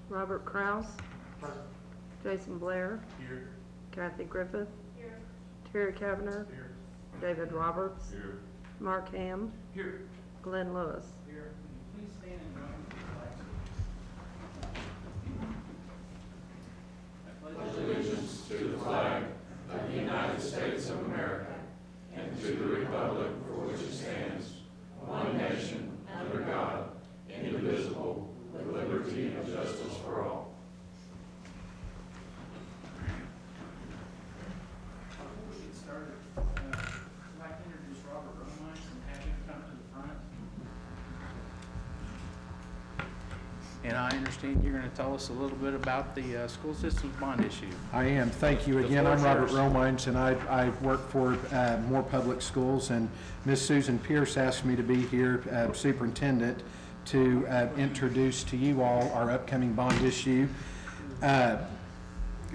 Robert Kraus. Present. Jason Blair. Here. Kathy Griffith. Here. Terry Kavanagh. Here. David Roberts. Here. Mark Ham. Here. Glenn Lewis. Here, please stand and join me for the flag. Allegiance to the flag of the United States of America and to the republic for which it stands, one nation, under God, indivisible, with liberty and justice for all. Before we get started, I'd like to introduce Robert Romines and have him come to the front. And I understand you're going to tell us a little bit about the school systems bond issue. I am. Thank you The again. floor I'm is Robert yours. Romines, and I work for Moore Public Schools, and Miss Susan Pierce asked me to be here, Superintendent, to introduce to you all our upcoming bond issue.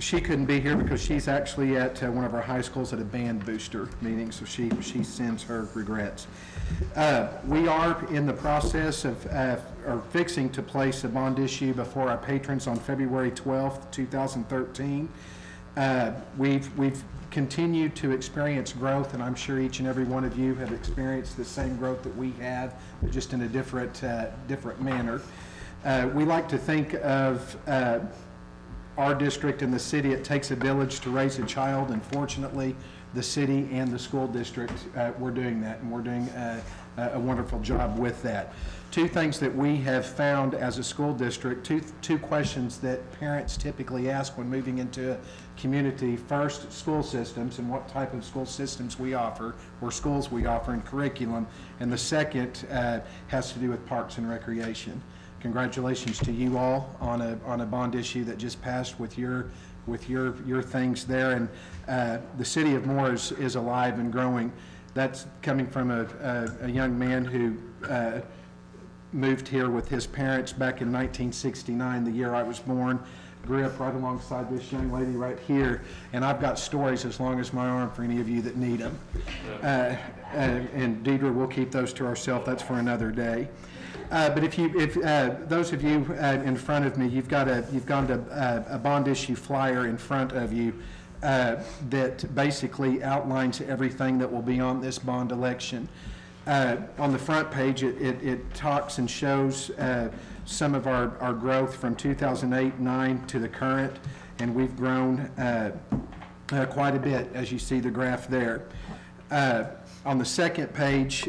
She couldn't be here because she's actually at one of our high schools at a band booster meeting, so she sends her regrets. We are in the process of or fixing to place a bond issue before our patrons on February 12th, 2013. We've continued to experience growth, and I'm sure each and every one of you have experienced the same growth that we have, but just in a different manner. We like to think of our district and the city, it takes a village to raise a child, and fortunately, the city and the school district, we're doing that, and we're doing a wonderful job with that. Two things that we have found as a school district, two questions that parents typically ask when moving into a community. First, school systems and what type of school systems we offer, or schools we offer, and curriculum. And the second has to do with parks and recreation. Congratulations to you all on a bond issue that just passed with your things there. And the city of Moore is alive and growing. That's coming from a young man who moved here with his parents back in 1969, the year I was born. Grew up right alongside this young lady right here, and I've got stories as long as my arm for any of you that need them. And Deidre, we'll keep those to ourselves. That's for another day. But if those of you in front of me, you've got a bond issue flyer in front of you that basically outlines everything that will be on this bond election. On the front page, it talks and shows some of our growth from 2008-9 to the current, and we've grown quite a bit, as you see the graph there. On the second page,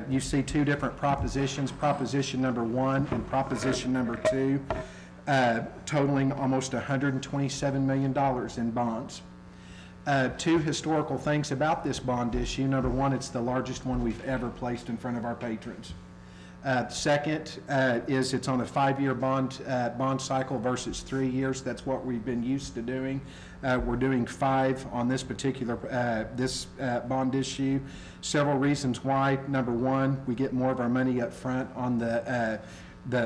you see two different propositions, Proposition number 1 and Proposition number 2, totaling almost $127 million in bonds. Two historical things about this bond issue. Number one, it's the largest one we've ever placed in front of our patrons. Second is it's on a 5-year bond cycle versus 3 years. That's what we've been used to doing. We're doing 5 on this particular bond issue. Several reasons why. Number one, we get more of our money up front on the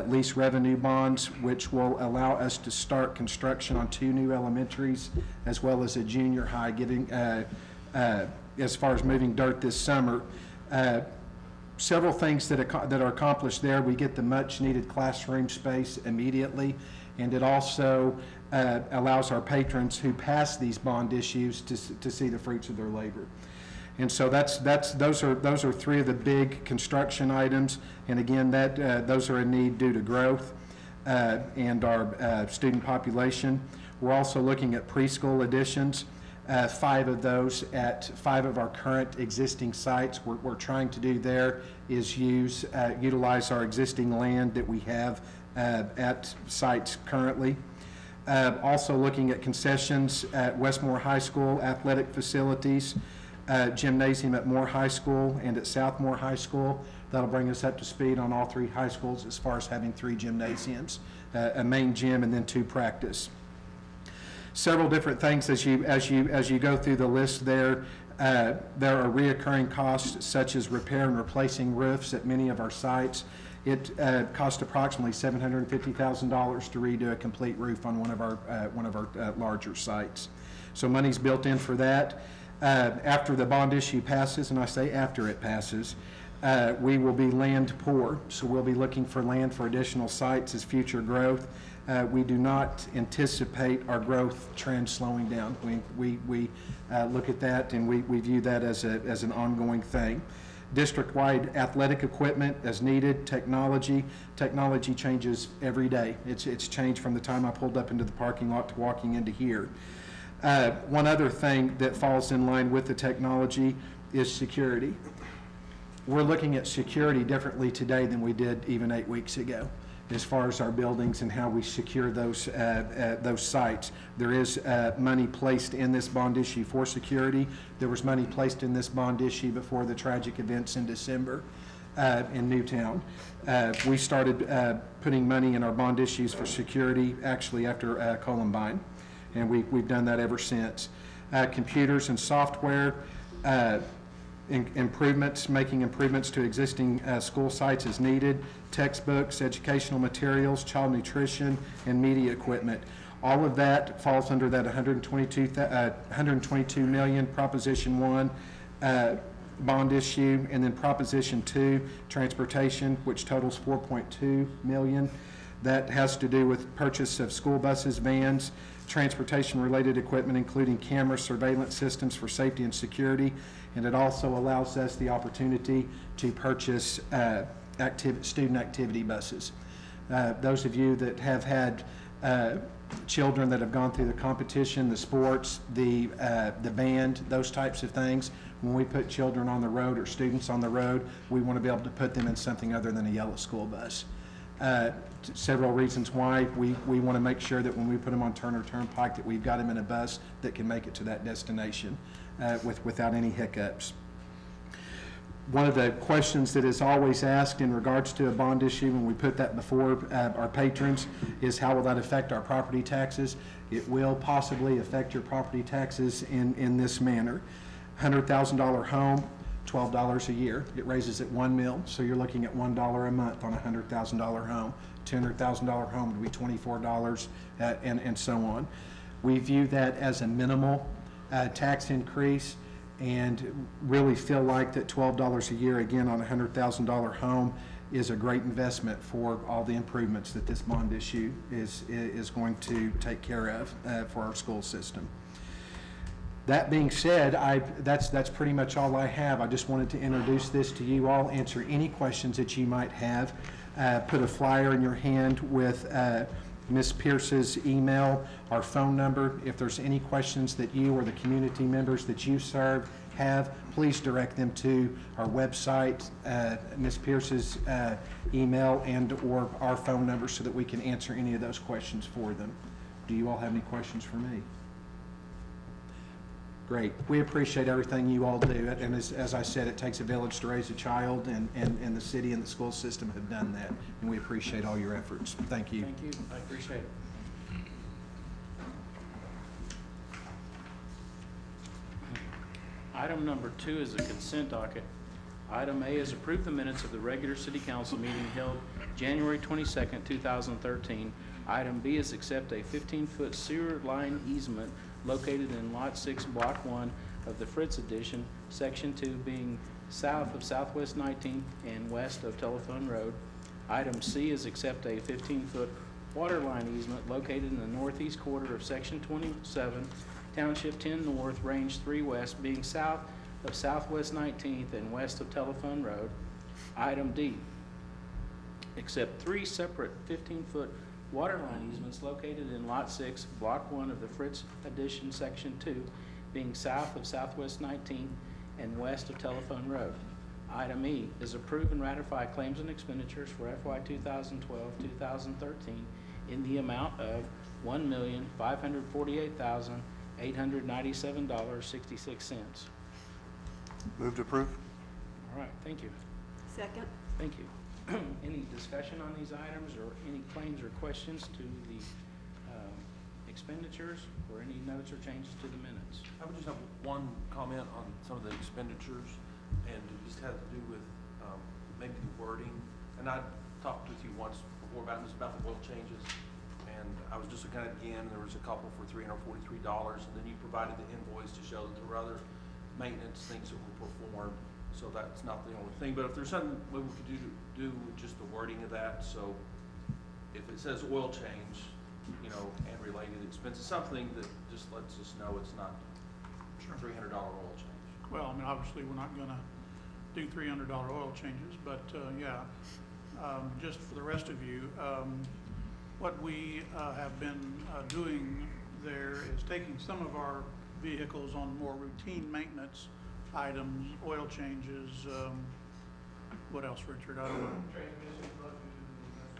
lease revenue bonds, which will allow us to start construction on 2 new elementaries as well as a junior high, getting as far as moving dirt this summer. Several things that are accomplished there. We get the much needed classroom space immediately, and it also allows our patrons who pass these bond issues to see the fruits of their labor. And so those are 3 of the big construction items, and again, those are a need due to growth and our student population. We're also looking at preschool additions. 5 of those at 5 of our current existing sites. What we're trying to do there is utilize our existing land that we have at sites currently. Also looking at concessions at Westmore High School, athletic facilities, gymnasium at Moore High School and at Southmore High School. That'll bring us up to speed on all 3 high schools as far as having 3 gymnasiums, a main gym and then 2 practice. Several different things as you go through the list there. There are reoccurring costs such as repair and replacing roofs at many of our sites. It cost approximately $750,000 to redo a complete roof on one of our larger sites. So money's built in for that. After the bond issue passes, and I say after it passes, we will be land poor. So we'll be looking for land for additional sites as future growth. We do not anticipate our growth trend slowing down. We look at that and we view that as an ongoing thing. District-wide athletic equipment as needed, technology changes every day. It's changed from the time I pulled up into the parking lot to walking into here. One other thing that falls in line with the technology is security. We're looking at security differently today than we did even 8 weeks ago, as far as our buildings and how we secure those sites. There is money placed in this bond issue for security. There was money placed in this bond issue before the tragic events in December in Newtown. We started putting money in our bond issues for security actually after Columbine, and we've done that ever since. Computers and software, making improvements to existing school sites as needed, textbooks, educational materials, child nutrition, and media equipment. All of that falls under that 122 million Proposition 1 bond issue, and then Proposition 2, transportation, which totals 4.2 million. That has to do with purchase of school buses, vans, transportation-related equipment, including camera surveillance systems for safety and security, and it also allows us the opportunity to purchase student activity buses. Those of you that have had children that have gone through the competition, the sports, the band, those types of things, when we put children on the road or students on the road, we want to be able to put them in something other than a yellow school bus. Several reasons why we want to make sure that when we put them on Turner Turnpike that we've got them in a bus that can make it to that destination without any hiccups. One of the questions that is always asked in regards to a bond issue when we put that before our patrons is how will that affect our property taxes? It will possibly affect your property taxes in this manner. $100,000 home, $12 a year. It raises at $1 million, so you're looking at $1 a month on a $100,000 home. $200,000 home would be $24, and so on. We view that as a minimal tax increase, and really feel like that $12 a year, again, on a $100,000 home is a great investment for all the improvements that this bond issue is going to take care of for our school system. That being said, that's pretty much all I have. I just wanted to introduce this to you all, answer any questions that you might have, put a flyer in your hand with Ms. Pierce's email, our phone number. If there's any questions that you or the community members that you serve have, please direct them to our website, Ms. Pierce's email, and or our phone number so that we can answer any of those questions for them. Do you all have any questions for me? Great. We appreciate everything you all do. And as I said, it takes a village to raise a child, and the city and the school system have done that. And we appreciate all your efforts. Thank you. Thank you, I appreciate it. Item number 2 is a consent docket. Item A is approve the minutes of the regular city council meeting held January 22nd, 2013. Item B is accept a 15-foot sewer line easement located in Lot 6, Block 1 of the Fritz Edition, Section 2, being south of Southwest 19th and west of Telephone Road. Item C is accept a 15-foot water line easement located in the northeast quarter of Section 27, Township 10 North, Range 3 West, being south of Southwest 19th and west of Telephone Road. Item D, accept 3 separate 15-foot water line easements located in Lot 6, Block 1 of the Fritz Edition, Section 2, being south of Southwest 19th and west of Telephone Road. Item E is approve and ratify claims and expenditures for FY 2012-2013 in the amount of $1,548,897.66. Move to approve. All right, thank you. Second. Thank you. Any discussion on these items or any claims or questions to the expenditures or any notes or changes to the minutes? I would just have one comment on some of the expenditures, and it just had to do with maybe the wording. And I talked with you once before about this, about the oil changes, and I was just looking at it again, and there was a couple for $343, and then you provided the invoice to show that there were other maintenance things that were performed. So that's not the only thing, but if there's something we could do with just the wording of that, so if it says oil change, and related expenses, something that just lets us know it's not $300 oil change. Well, I mean, obviously, we're not gonna do $300 oil changes, but, yeah. Just for the rest of you, what we have been doing there is taking some of our vehicles on more routine maintenance items, oil changes, what else, Richard? I don't know.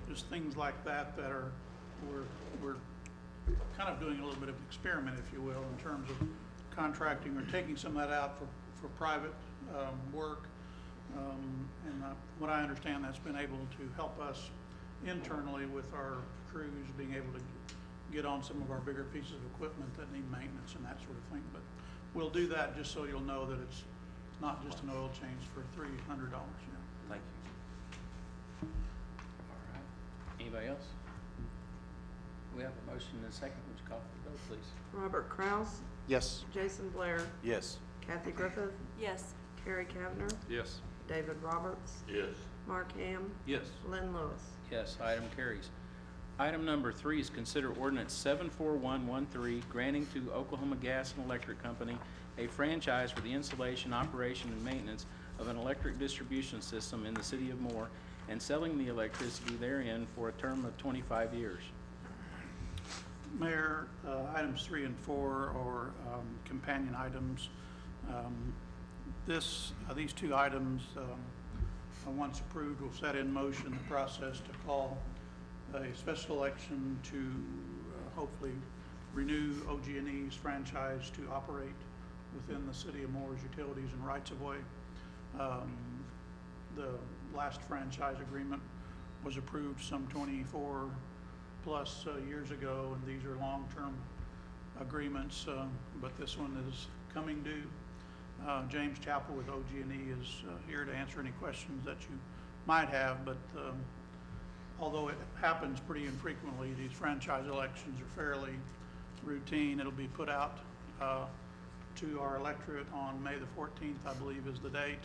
Just things like that that are, we're kind of doing a little bit of experiment, if you will, in terms of contracting or taking some of that out for private work. And what I understand, that's been able to help us internally with our crews being able to get on some of our bigger pieces of equipment that need maintenance and that sort of thing. But we'll do that just so you'll know that it's not just an oil change for $300. Yeah. Thank you. All right. Anybody else? We have a motion and a second. Would you call for the vote, please? Robert Kraus, Yes. Jason Blair, Yes. Kathy Griffith, Yes. Terry Kavner, Yes. David Roberts, Yes. Mark Ham, Yes. Glenn Lewis. Yes, item carries. Item number 3 is consider ordinance 74113, granting to Oklahoma Gas and Electric Company a franchise for the installation, operation, and maintenance of an electric distribution system in the city of Moore and selling the electricity therein for a term of 25 years. Mayor, items 3 and 4 are companion items. These two items, once approved, will set in motion the process to call a special election to hopefully renew OG&E's franchise to operate within the city of Moore's utilities and rights-of-way. The last franchise agreement was approved some 24 plus years ago, and these are long-term agreements, but this one is coming due. James Chappell with OG&E is here to answer any questions that you might have, but although it happens pretty infrequently, these franchise elections are fairly routine. It'll be put out to our electorate on May the 14th, I believe is the date.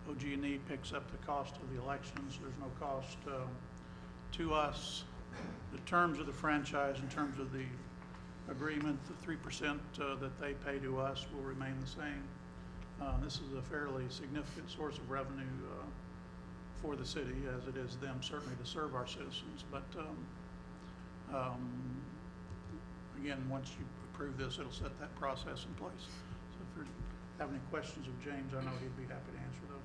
OG&E picks up the cost of the elections. There's no cost to us. The terms of the franchise, in terms of the agreement, the 3% that they pay to us will remain the same. This is a fairly significant source of revenue for the city, as it is them certainly to serve our citizens. But again, once you approve this, it'll set that process in place. So if you have any questions of James, I know he'd be happy to answer those.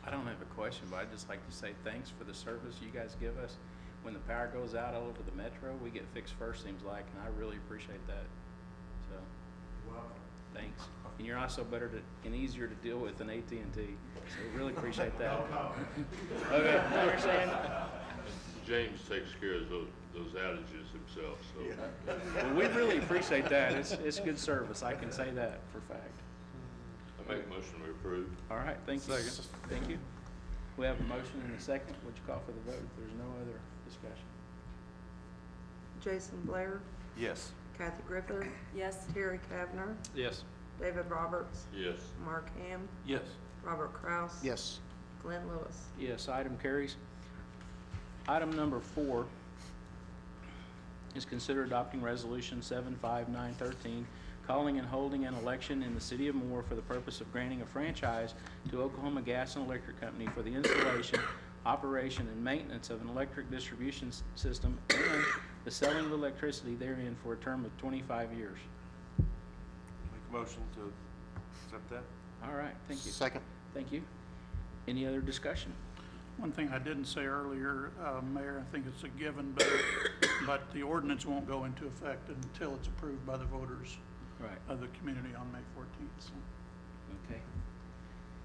I don't have a question, but I'd just like to say thanks for the service you guys give us. When the power goes out all over the metro, we get fixed first, seems like, and I really appreciate that. So, thanks. And you're also better and easier to deal with than AT&T, so really appreciate that. Okay, I understand. James takes care of those outages himself, so. Well, we really appreciate that. It's good service. I can say that for a fact. I make a motion to approve. All right, thank you. Thank you. We have a motion and a second. Would you call for the vote if there's no other discussion? Jason Blair, Yes. Kathy Griffith, Yes. Terry Kavner, Yes. David Roberts, Yes. Mark Ham, Yes. Robert Kraus, Yes. Glenn Lewis. Yes, item carries. Item number 4 is consider adopting resolution 75913, calling and holding an election in the city of Moore for the purpose of granting a franchise to Oklahoma Gas and Electric Company for the installation, operation, and maintenance of an electric distribution system and the selling of electricity therein for a term of 25 years. Make a motion to accept that? All right, thank you. Second. Thank you. Any other discussion? One thing I didn't say earlier, Mayor, I think it's a given, but the ordinance won't go into effect until it's approved by the voters Right, of the community on May 14th. So. okay.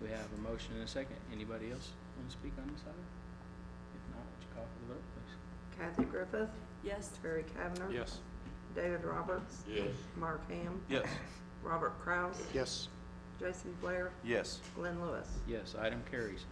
We have a motion and a second. Anybody else want to speak on this item? If not, would you call for the vote, please? Kathy Griffith, Yes. Terry Kavner, Yes. David Roberts, Yes. Mark Ham, Yes. Robert Kraus, Yes. Jason Blair, Yes. Glenn Lewis. Yes, item carries.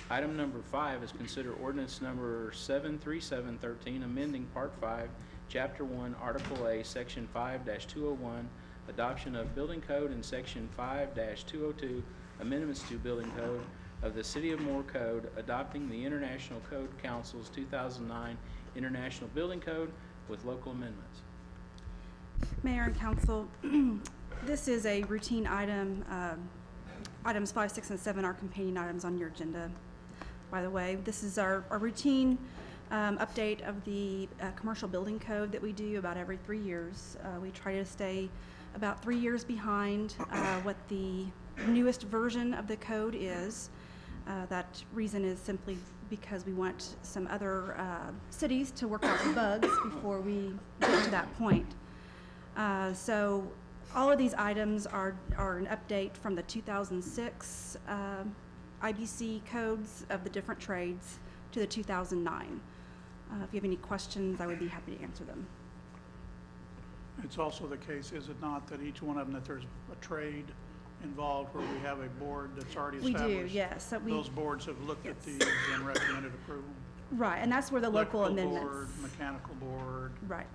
Item number 5 is consider ordinance number 73713, amending Part 5, Chapter 1, Article A, Section 5-201, adoption of building code, and Section 5-202, amendments to building code of the City of Moore Code, adopting the International Code Council's 2009 International Building Code, with local amendments. Mayor and council, this is a routine item. Items 5, 6, and 7 are companion items on your agenda. By the way, this is our routine update of the commercial building code that we do about every 3 years. We try to stay about 3 years behind what the newest version of the code is. That reason is simply because we want some other cities to work out the bugs before we get to that point. So all of these items are an update from the 2006 IBC codes of the different trades to the 2009. If you have any questions, I would be happy to answer them. It's also the case, is it not, that each one of them, that there's a trade involved where we have a board that's already We established? do, yes. So Those boards have looked at Yes. these and recommended approval? right, and that's where the local Electrical amendments. board, mechanical board, Right.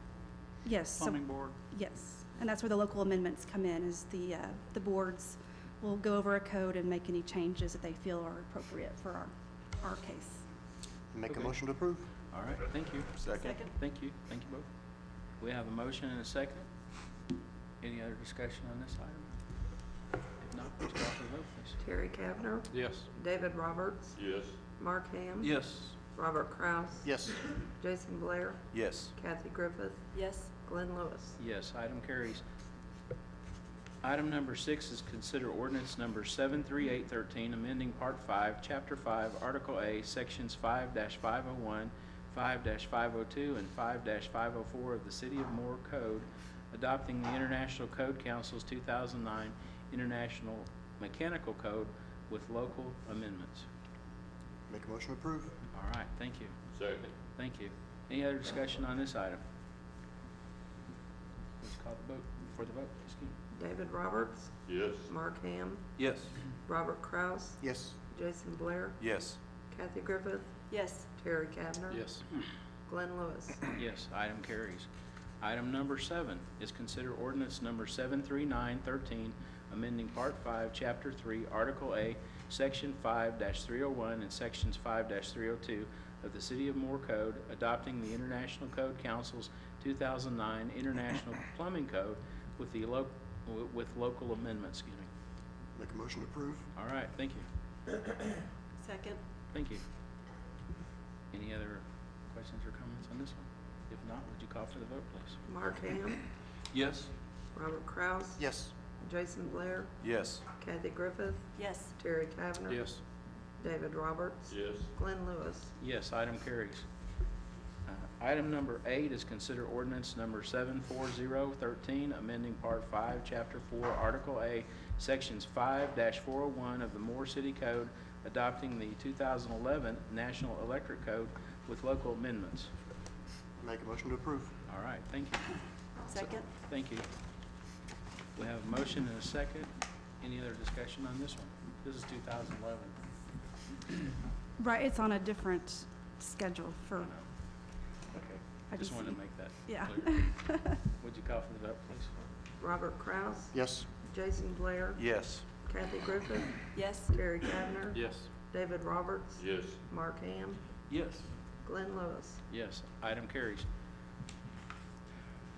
Yes. So, plumbing board? yes, and that's where the local amendments come in. Is the boards will go over a code and make any changes that they feel are appropriate for our case. Make a Okay. motion to approve. All right, thank you. Second. Thank you both. We have a motion and a second. Any other discussion on this item? If not, would you call for the vote, please? Terry Kavner, Yes. David Roberts, Yes. Mark Ham. Yes. Robert Kraus. Yes. Jason Blair, Yes. Kathy Griffith, Yes. Glenn Lewis. Yes, item carries. Item number 6 is consider ordinance number 73813, amending Part 5, Chapter 5, Article A, Sections 5-501, 5-502, and 5-504 of the City of Moore Code, adopting the International Code Council's 2009 International Mechanical Code with local amendments. Make a motion to approve. All right, thank you. Second. Thank you. Any other discussion on this item? Let's call the vote, for the vote, please, Keith. David Roberts, Yes. Mark Ham, Yes. Robert Kraus, Yes. Jason Blair, Yes. Kathy Griffith, Yes. Terry Kavner. Yes. Glenn Lewis. Yes, item carries. Item number 7 is consider ordinance number 73913, amending Part 5, Chapter 3, Article A, Section 5-301 and Sections 5-302 of the City of Moore Code, adopting the International Code Council's 2009 International Plumbing Code with the local amendments, excuse me. Make a motion to approve. All right, thank you. Second. Thank you. Any other questions or comments on this one? If not, would you call for the vote, please? Mark Ham, Yes. Robert Kraus, Yes. Jason Blair, Yes. Kathy Griffith, Yes. Terry Kavner. Yes. David Roberts, Yes. Glenn Lewis. Yes, item carries. Item number 8 is consider ordinance number 74013, amending Part 5, Chapter 4, Article A, Sections 5-401 of the Moore City Code, adopting the 2011 National Electric Code with local amendments. Make a motion to approve. All right, thank you. Second. Thank you. We have a motion and a second. Any other discussion on this one? This is 2011. Right, it's on a different schedule for. Okay. I Just can wanted to see. make that Yeah. clear. Would you call for the vote, please? Robert Kraus, Yes. Jason Blair, Yes. Kathy Griffith, Yes. Terry Kavner, Yes. David Roberts, Yes. Mark Ham, Yes. Glenn Lewis. Yes, item carries.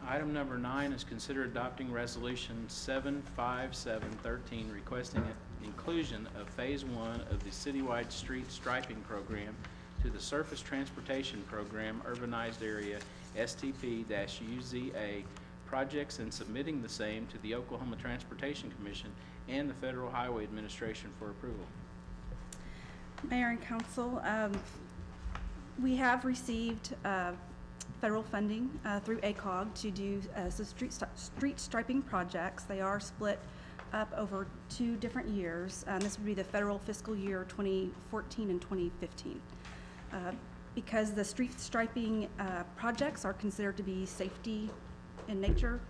Item number 9 is consider adopting resolution 75713, requesting inclusion of Phase 1 of the citywide street striping program to the Surface Transportation Program Urbanized Area STP-UZA projects and submitting the same to the Oklahoma Transportation Commission and the Federal Highway Administration for approval. Mayor and council, we have received federal funding through ACOG to do some street striping projects. They are split up over 2 different years. This would be the federal fiscal year 2014 and 2015. Because the street striping projects are considered to be safety in nature,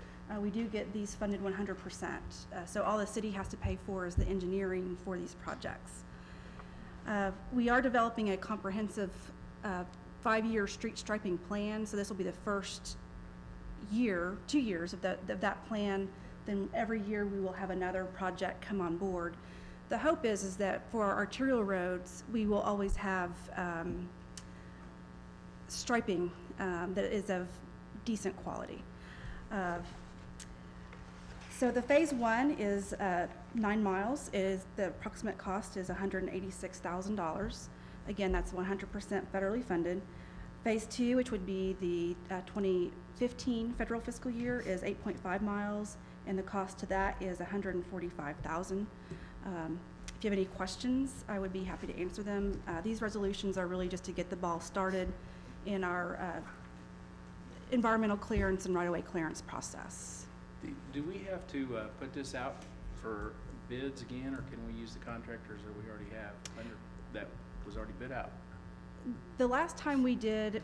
we do get these funded 100%. So all the city has to pay for is the engineering for these projects. We are developing a comprehensive 5-year street striping plan, so this will be the first year, 2 years of that plan. Then every year we will have another project come on board. The hope is that for our arterial roads, we will always have striping that is of decent quality. So the phase one is 9 miles. The approximate cost is $186,000. Again, that's 100% federally funded. Phase two, which would be the 2015 federal fiscal year, is 8.5 miles, and the cost to that is $145,000. If you have any questions, I would be happy to answer them. These resolutions are really just to get the ball started in our environmental clearance and right-of-way clearance process. Do we have to put this out for bids again, or can we use the contractors that we already have that was already bid out? The last time we did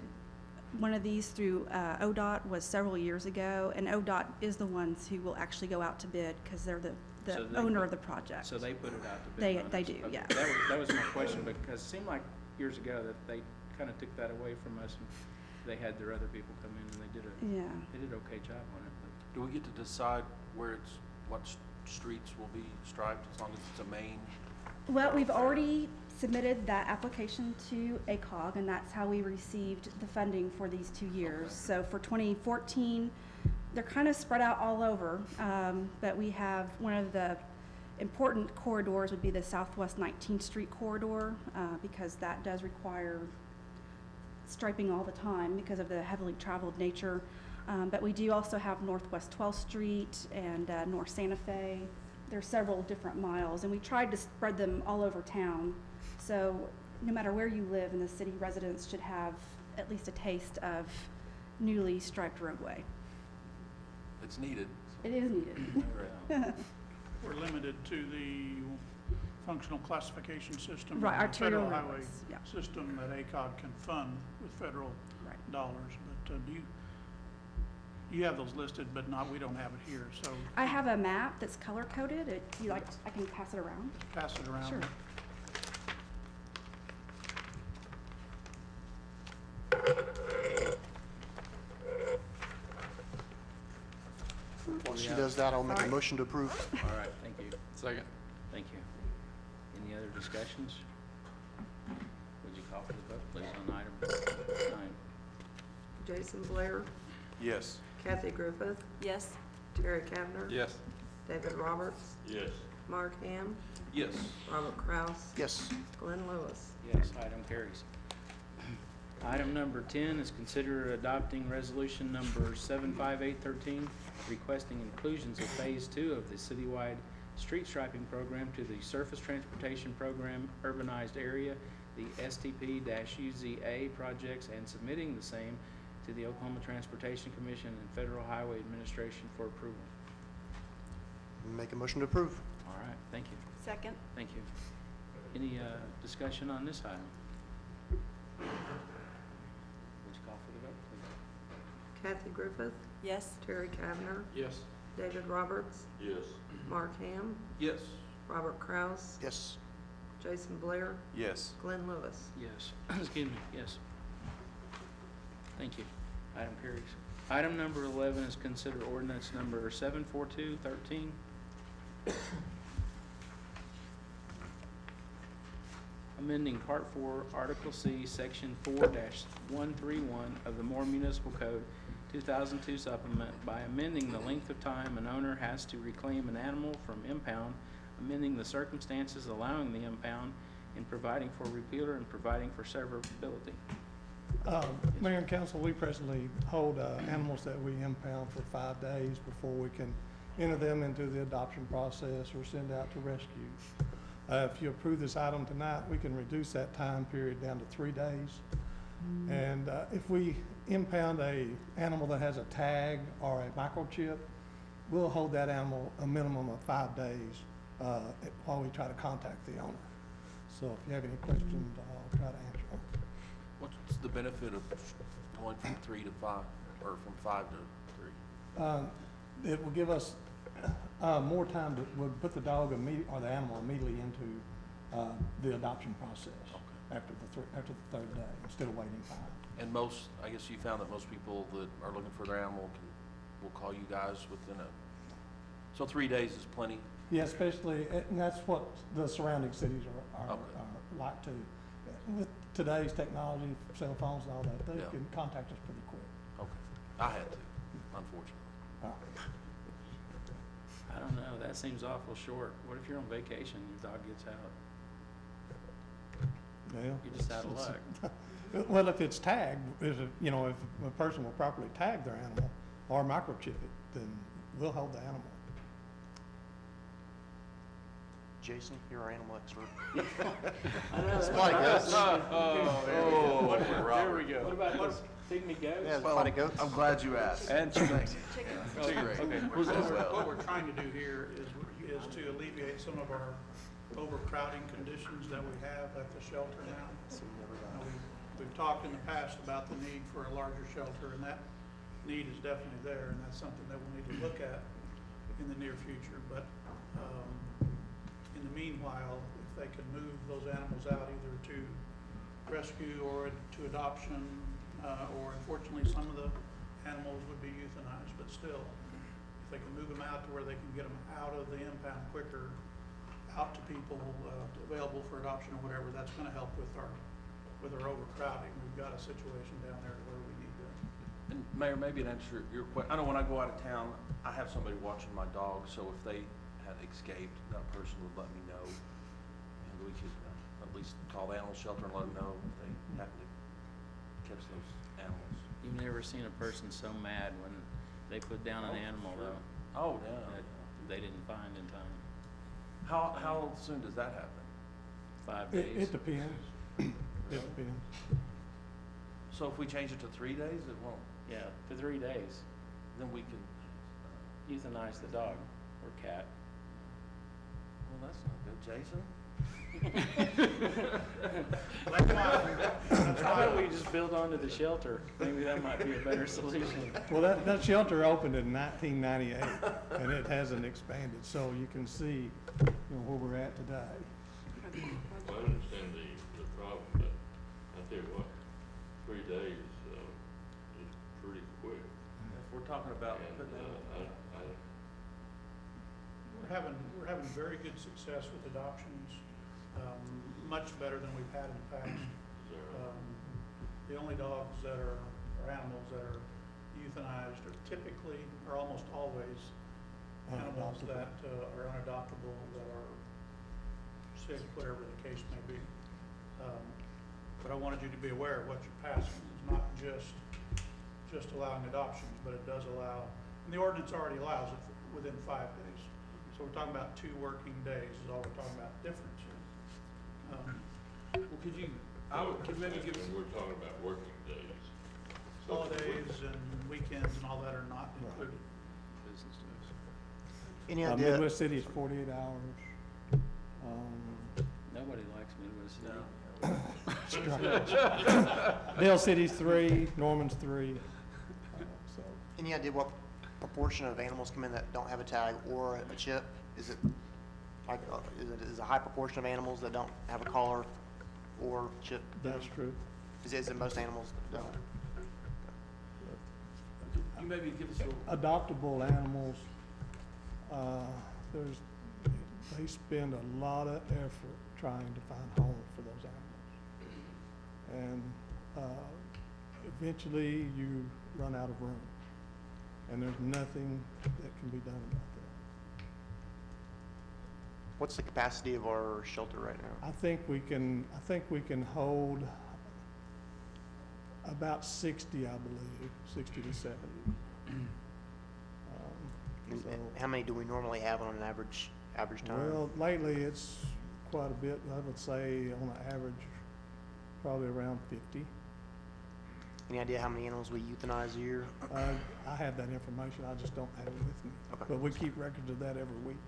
one of these through ODOT was several years ago, and ODOT is the ones who will actually go out to bid because they're the So they owner put- of the project. So they put it out to bid? They on us. do, Okay. yeah. That was my question, because it seemed like years ago that they kind of took that away from us, and they had their other people come in, and they did an okay job on it. Do we get to decide what streets will be striped as long as it's a main? Well, we've already submitted that application to ACOG, and that's how we received the funding for these 2 years. Okay. So for 2014, they're kind of spread out all over, but we have one of the important corridors would be the Southwest 19th Street corridor, because that does require striping all the time because of the heavily traveled nature. But we do also have Northwest 12th Street and North Santa Fe. There are several different miles, and we tried to spread them all over town. So no matter where you live in the city, residents should have at least a taste of newly striped roadway. It's needed. It is needed. We're limited to the functional classification system. Right, and the arterial Federal highway roads, yeah. system that ACOG can fund with federal Right. dollars. But you have those listed, but we don't have it here, so I have a map that's color coded. If you like, I can pass it around. pass it around. Sure. While she does that, I'll make a motion to approve. All right, thank you. Second. Thank you. Any other discussions? Would you call for the vote, please, on item 9? Jason Blair, Yes. Kathy Griffith, Yes. Terry Kavner. Yes. David Roberts, Yes. Mark Ham, Yes. Robert Kraus, Yes. Glenn Lewis. Yes, item carries. Item number 10 is consider adopting resolution number 75813, requesting inclusions of phase 2 of the citywide street striping program to the Surface Transportation Program Urbanized Area, the STP-UZA projects, and submitting the same to the Oklahoma Transportation Commission and Federal Highway Administration for approval. Make a motion to approve. All right, thank you. Second. Thank you. Any discussion on this item? Would you call for the vote, please? Kathy Griffith, Yes. Terry Kavner, Yes. David Roberts, Yes. Mark Ham, Yes. Robert Kraus, Yes. Jason Blair, Yes. Glenn Lewis. Yes, excuse me, yes. Thank you. Item carries. Item number 11 is consider ordinance number 74213. Amending Part 4, Article C, Section 4-131 of the Moore Municipal Code 2002 supplement by amending the length of time an owner has to reclaim an animal from impound, amending the circumstances allowing the impound, and providing for repealer and providing for severability. Mayor and council, we presently hold animals that we impound for 5 days before we can enter them into the adoption process or send out to rescue. If you approve this item tonight, we can reduce that time period down to 3 days. And if we impound a animal that has a tag or a microchip, we'll hold that animal a minimum of 5 days while we try to contact the owner. So if you have any questions, I'll try to answer them. What's the benefit of going from 3 to 5, or from 5 to 3? It will give us more time to, we'll put the dog or the animal immediately into the adoption process after the third day, instead of waiting 5. And I guess you found that most people that are looking for their animal will call you guys within so 3 days is plenty? Yeah, especially, and that's what the surrounding cities are Okay. like too. With today's technology, cell phones and all that, they Yeah. can contact us pretty quick. Okay. I had to, unfortunately. I don't know, that seems awful short. What if you're on vacation and your dog gets out? Well, You're just out of luck. Well, if it's tagged, if a person will properly tag their animal or microchip it, then we'll hold the animal. Jason, you're our animal expert. I know, that's Spotted what I was goats. thinking. There we go. What about those pygmy goats? Yeah, spotted goats. I'm glad you asked. And chickens. Okay. What we're trying to do here is to alleviate some of our overcrowding conditions that we have at the shelter now. We've talked in the past about the need for a larger shelter, and that need is definitely there, and that's something that we'll need to look at in the near future. But in the meanwhile, if they can move those animals out either to rescue or to adoption, or unfortunately some of the animals would be euthanized, but still, if they can move them out to where they can get them out of the impound quicker, out to people available for adoption or whatever, that's going to help with our overcrowding. We've got a situation down there where we need to. And Mayor, maybe an answer your question. I know when I go out of town, I have somebody watching my dog, so if they had escaped, that person would let me know, and we could at least call the animal shelter and let them know if they happen to catch those animals. You've never seen a person so mad when they put down an animal though, Oh, yeah. that they didn't find in time. How soon does that happen? 5 It days. depends. It depends. So if we change it to 3 days, it won't, Yeah, for 3 days. then we can, Euthanize the dog or cat. well, that's not good. Jason? How about we just build onto the shelter? Maybe that might be a better solution. Well, that shelter opened in 1998, and it hasn't expanded, so you can see, where we're at today. Well, I understand the problem, but I tell you what, 3 days, is pretty quick. If we're talking about And, putting animals. We're having very good success with adoptions, much better than we've had in the past. The only dogs that are, or animals that are euthanized are almost always animals Unadoptable. that are unadoptable, that are sick, whatever the case may be. But I wanted you to be aware of what you're passing. It's not just allowing adoptions, but it does allow, and the ordinance already allows it within 5 days. So we're talking about 2 working days is all we're talking about difference here. Well, could you maybe give us, And we're talking about working days. So Holidays and weekends and all that are not included. Business days. Any idea? Midwest City is 48 hours. Nobody likes Midwest City. no. Dale City's 3, Norman's 3. So Any idea what proportion of animals come in that don't have a tag or a chip? Is it like, is a high proportion of animals that don't have a collar or chip? that's true. Is it most animals that don't? You maybe give us a, Adoptable animals, they spend a lot of effort trying to find homes for those animals. And eventually you run out of room. And there's nothing that can be done about that. What's the capacity of our shelter right now? I think we can hold about 60, I believe, 60 to 70. And So- how many do we normally have on an average time? Well, lately, it's quite a bit. I would say on an average, probably around 50. Any idea how many animals we euthanize a year? I have that information, I just don't have it with me. Okay. But we keep records of that every week.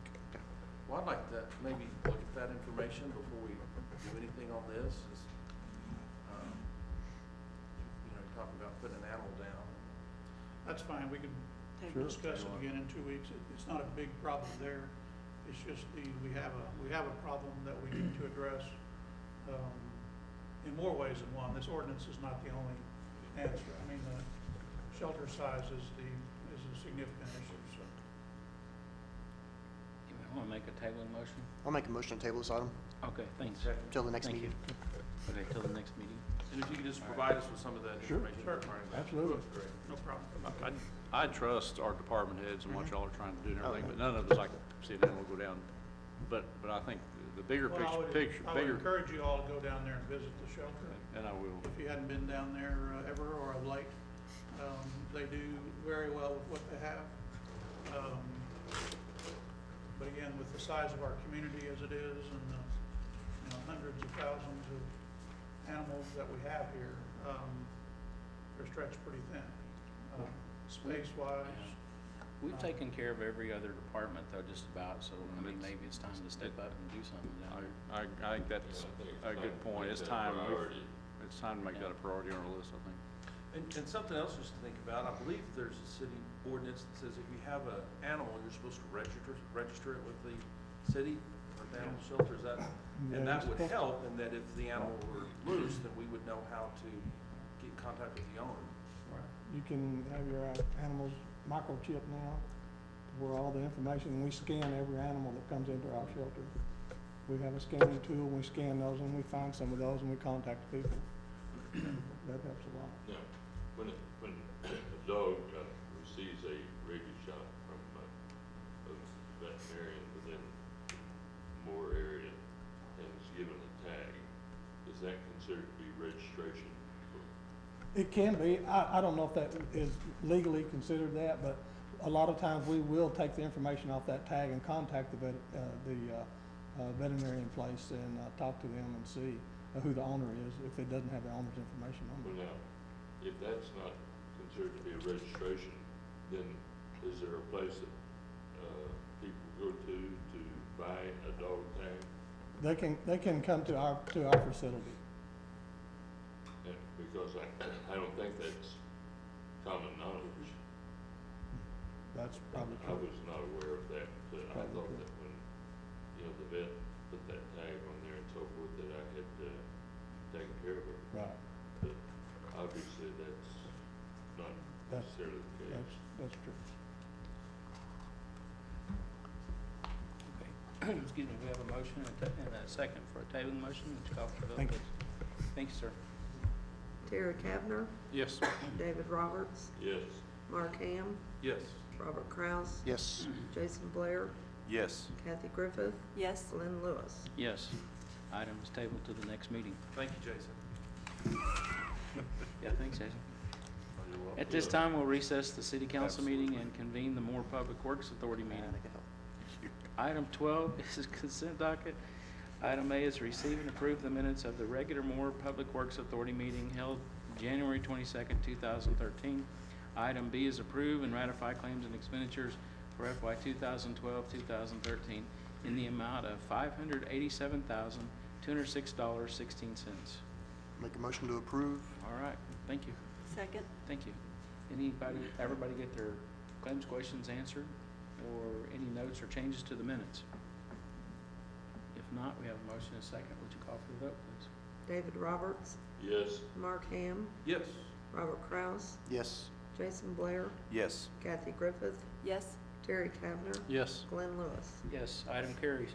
well, I'd like to maybe look at that information before we do anything on this. You're talking about putting an animal down. That's fine, we can Sure. discuss it again in 2 weeks. It's not a big problem there. It's just we have a problem that we need to address in more ways than one. This ordinance is not the only answer. I mean, the shelter size is a significant issue, so. You want to make a tabling motion? I'll make a motion to table this item Okay, thanks. till the next Thank you. meeting. Okay, till the next meeting. And if you could just provide us with some of that Sure. information. Sure. Absolutely. No problem. I trust our department heads and what y'all are trying to do and everything, but none of us like to see an animal go down. But I think the bigger Well, I would bigger, encourage you all to go down there and visit the shelter. and I will. If you hadn't been down there ever or of late, they do very well with what they have. But again, with the size of our community as it is and the, hundreds of thousands of animals that we have here, they're stretched pretty thin, space-wise. We've taken care of every other department though, just about, so, I mean, maybe it's time to step up and do something down there. I think that's a good point. It's time, it's time to make that a priority on our list, I think. And something else just to think about, I believe there's a city ordinance that says if you have an animal, you're supposed to register it with the city or the animal shelter, is that? And Yeah, that would help in that if the animal were loose, then we would know how to get in contact with the owner. You can have your animals microchip now, where all the information, we scan every animal that comes into our shelter. We have a scanning tool, we scan those, and we find some of those, and we contact people. That helps a lot. Now, when a dog receives a rabies shot from a veterinarian within more area and is given a tag, is that considered to be registration? It can be. I don't know if that is legally considered that, but a lot of times we will take the information off that tag and contact the veterinarian place and talk to them and see who the owner is, if it doesn't have the owner's information on Well, it. now, if that's not considered to be a registration, then is there a place that people go to buy a dog tag? They can come to our facility. And because I don't think that's common knowledge. That's probably I true. was not aware of that. I Probably thought true. that when, the vet put that tag on there and so forth, that I had taken care of it. Right. But obviously, that's not That's- necessarily the case. That's true. Okay. Excuse me, we have a motion and a second for a tabling motion. Would you call for the vote, Thank you. please? Thank you, sir. Terry Kavner, Yes. David Roberts, Yes. Mark Ham, Yes. Robert Kraus, Yes. Jason Blair, Yes. Kathy Griffith, Yes. Glenn Lewis. Yes. Item is tabled to the next meeting. Thank you, Jason. Yeah, thanks, Jason. At this time, we'll recess the city council meeting and convene the Moore Public Works Authority meeting. Item 12 is consent docket. Item A is receive and approve the minutes of the regular Moore Public Works Authority meeting held January 22nd, 2013. Item B is approve and ratify claims and expenditures for FY 2012-2013 in the amount of $587,206.16. Make a motion to approve. All right, thank you. Second? Thank you. Everybody get their claims, questions answered, or any notes or changes to the minutes? If not, we have a motion and a second. Would you call for the vote, please? David Roberts, Yes. Mark Ham, Yes. Robert Kraus, Yes. Jason Blair, Yes. Kathy Griffith, Yes. Terry Kavner, Yes. Glenn Lewis. Yes, item carries.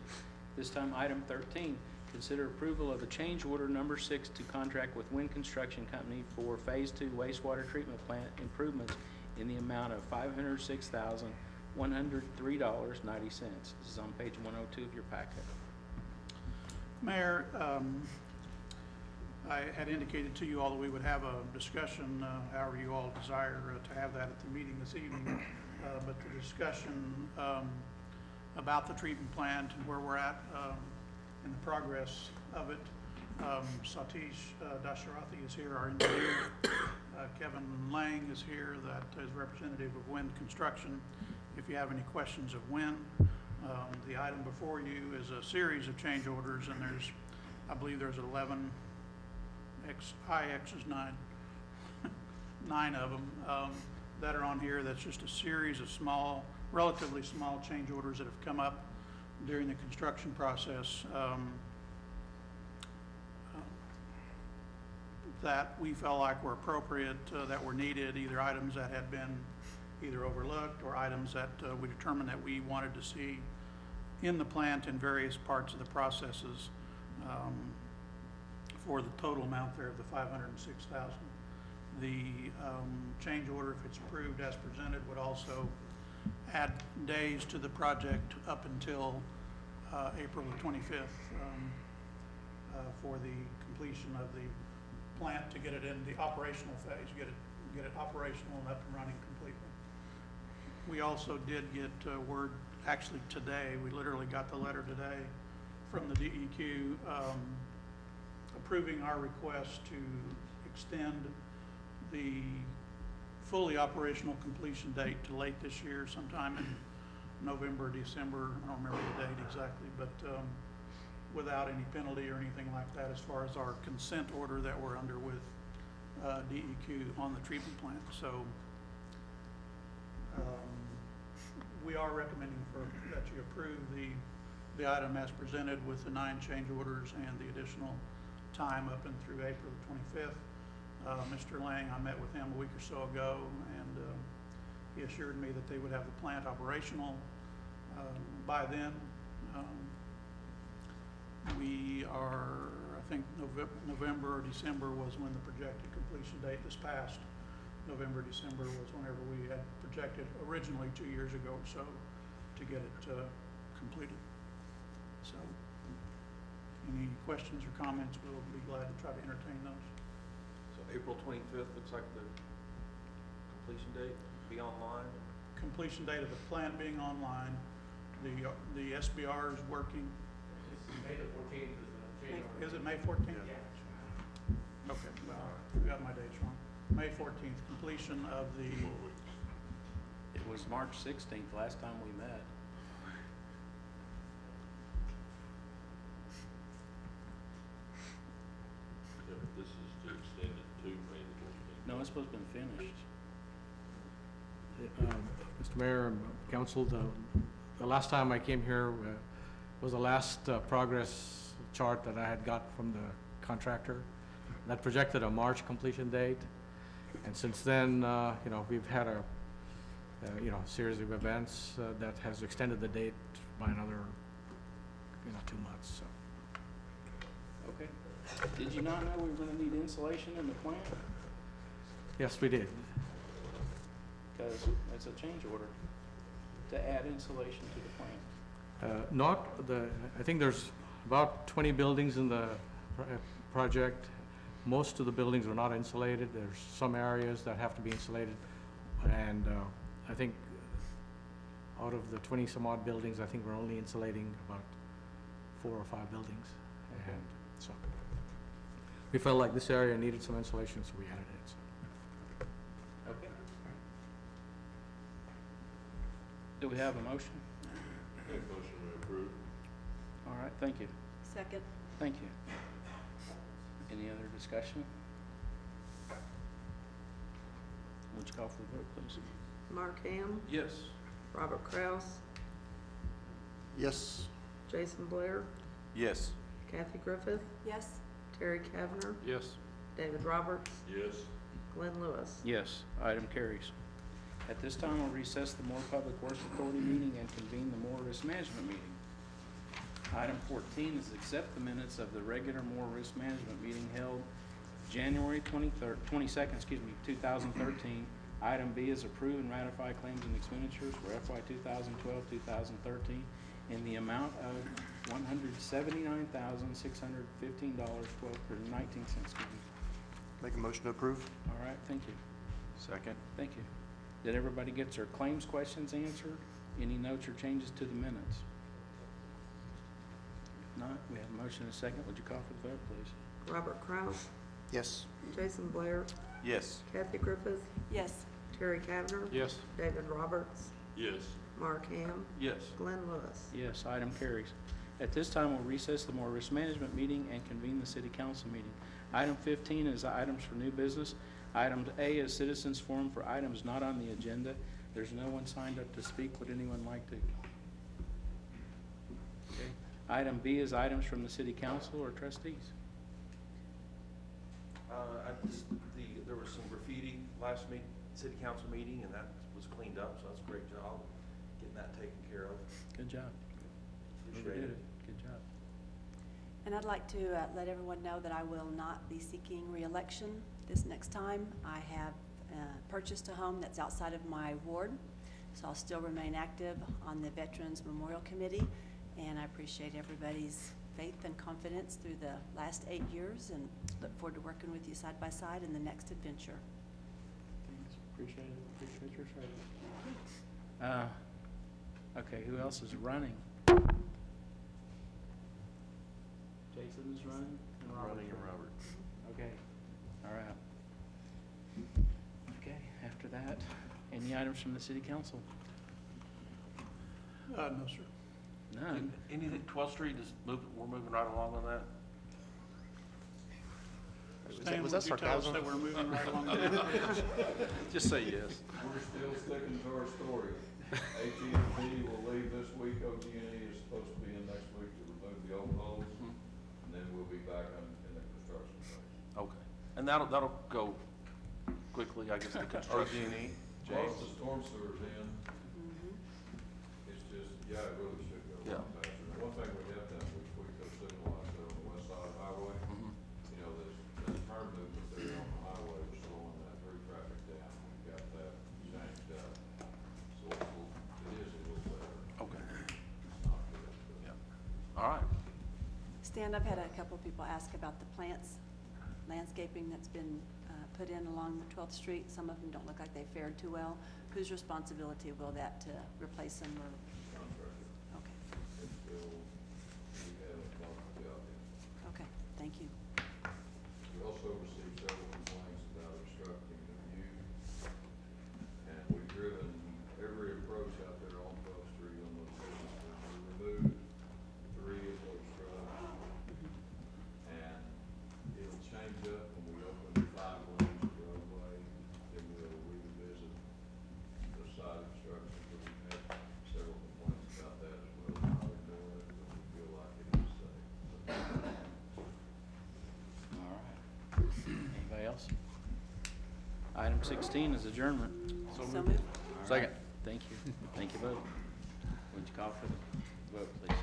This time, item 13, consider approval of a change order number 6 to contract with Wind Construction Company for Phase 2 wastewater treatment plant improvements in the amount of $506,103.90. This is on page 102 of your packet. Mayor, I had indicated to you all that we would have a discussion, however you all desire to have that at the meeting this evening. But the discussion about the treatment plant and where we're at in the progress of it. Satish Dasarathi is here, our engineer. Kevin Lang is here, that is representative of Wind Construction. If you have any questions of Wind, the item before you is a series of change orders, and I believe there's 11, IX is 9, 9 of them that are on here. That's just a series of small, relatively small change orders that have come up during the construction process that we felt like were appropriate, that were needed, either items that had been either overlooked or items that we determined that we wanted to see in the plant in various parts of the processes for the total amount there of the 506,000. The change order, if it's approved as presented, would also add days to the project up until April the 25th for the completion of the plant to get it in the operational phase, get it operational and up and running completely. We also did get word, actually today, we literally got the letter today from the DEQ approving our request to extend the fully operational completion date to late this year, sometime in November, December, I don't remember the date exactly, but without any penalty or anything like that as far as our consent order that we're under with DEQ on the treatment plant. So we are recommending that you approve the item as presented with the 9 change orders and the additional time up and through April the 25th. Mr. Lang, I met with him a week or so ago, and he assured me that they would have the plant operational by then. We are, I think November or December was when the projected completion date this past November, December was whenever we had projected originally 2 years ago or so to get it completed. So any questions or comments, we'll be glad to try to entertain those. So April 25th looks like the completion date, be online. Completion date of the plant being online, the SBR is working. May the 14th is the change order. Is it May 14th? Yeah. Okay, well, I got my dates wrong. May 14th, completion of the, It was March 16th last time we met. This is to extend it to May the 14th. No, it's supposed to have been finished. Mr. Mayor and Council, the last time I came here was the last progress chart that I had got from the contractor that projected a March completion date. And since then, you know, we've had a series of events that has extended the date by another, 2 months. So. Okay. Did you not know we were gonna need insulation in the plant? Yes, we did. Because it's a change order to add insulation to the plant. I think there's about 20 buildings in the project. Most of the buildings are not insulated. There's some areas that have to be insulated. And I think out of the 20 some odd buildings, I think we're only insulating about 4 or 5 buildings. Okay. And so we felt like this area needed some insulation, so we added it. So. Okay. Do we have a motion? Make motion to approve. All right, thank you. Second. Thank you. Any other discussion? Would you call for the vote, please? Mark Ham, Yes. Robert Kraus, Yes. Jason Blair, Yes. Kathy Griffith, Yes. Terry Kavner, Yes. David Roberts, Yes. Glenn Lewis. Yes, item carries. At this time, we'll recess the Moore Public Works Authority meeting and convene the Moore Risk Management meeting. Item 14 is accept the minutes of the regular Moore Risk Management meeting held January 22nd, 2013. Item B is approve and ratify claims and expenditures for FY 2012-2013 in the amount of $179,615.19. Make a motion to approve. All right, thank you. Second. Thank you. Did everybody get their claims questions answered? Any notes or changes to the minutes? If not, we have a motion and a second. Would you call for the vote, please? Robert Kraus, Yes. Jason Blair, Yes. Kathy Griffith, Yes. Terry Kavner, Yes. David Roberts, Yes. Mark Ham, Yes. Glenn Lewis. Yes, item carries. At this time, we'll recess the Moore Risk Management meeting and convene the City Council meeting. Item 15 is items for new business. Item A is citizens forum for items not on the agenda. There's no one signed up to speak. Would anyone like to? Okay. Item B is items from the City Council or trustees. There was some graffiti last city council meeting, and that was cleaned up, so that's a great job getting that taken care of. Good job. Whoever Appreciate did it. it, good job. And I'd like to let everyone know that I will not be seeking reelection this next time. I have purchased a home that's outside of my ward, so I'll still remain active on the Veterans Memorial Committee, and I appreciate everybody's faith and confidence through the last 8 years, and look forward to working with you side by side in the next adventure. Thanks, appreciate it, appreciate your service. Okay, who else is running? Jason is running? And Robert. Running and Robert. Okay, all right. Okay, after that, any items from the city council? No, sir. None. Anything, 12th Street is moving, we're moving right along on that? Stan, was would that you tell us sarcasm? that we're moving right along? the- Just say yes. We're still sticking to our story. AT&T will leave this week, OG&E is supposed to be in next week to remove the old poles, and then we'll be back in the construction phase. Okay. And that'll go quickly, I guess, the construction. Most of the storm sewer's in, it's just, yeah, it really should go a lot faster. And one thing we have done, we tweaked those signal lights there on the west side of the highway. You know, this turn movement there on the highway was slowing that through traffic down. We got that changed up. So it is a little better. Okay. It's not good, but. Yeah. All right. Stan, I've had a couple of people ask about the plants, landscaping that's been put in along 12th Street. Some of them don't look like they fared too well. Whose responsibility will that to replace them or? Contractor. Okay, It's still, we haven't lost the job yet. okay, thank you. We also received several complaints about obstructing the view. And we've driven every approach out there on 12th Street on those businesses. We removed 3 of those trucks. And it'll change up when we open 5 lanes of roadway. Then we'll revisit the side obstructions. But we've had several complaints about that as well. We're not ignoring it, but we feel like it is safe. All right. Anybody else? Item 16 is adjournment. So moved. All right. Second. Thank you. Thank you both. Would you call for the vote, please?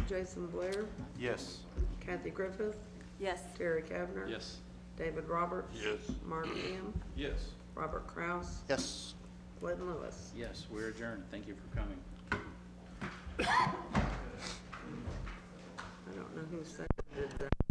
Jason Blair, Yes. Kathy Griffith, Yes. Terry Kavner. Yes. David Roberts. Yes. Mark Ham, Yes. Robert Kraus, Yes. Glenn Lewis. Yes, we're adjourned. Thank you for coming. I don't know who seconded that.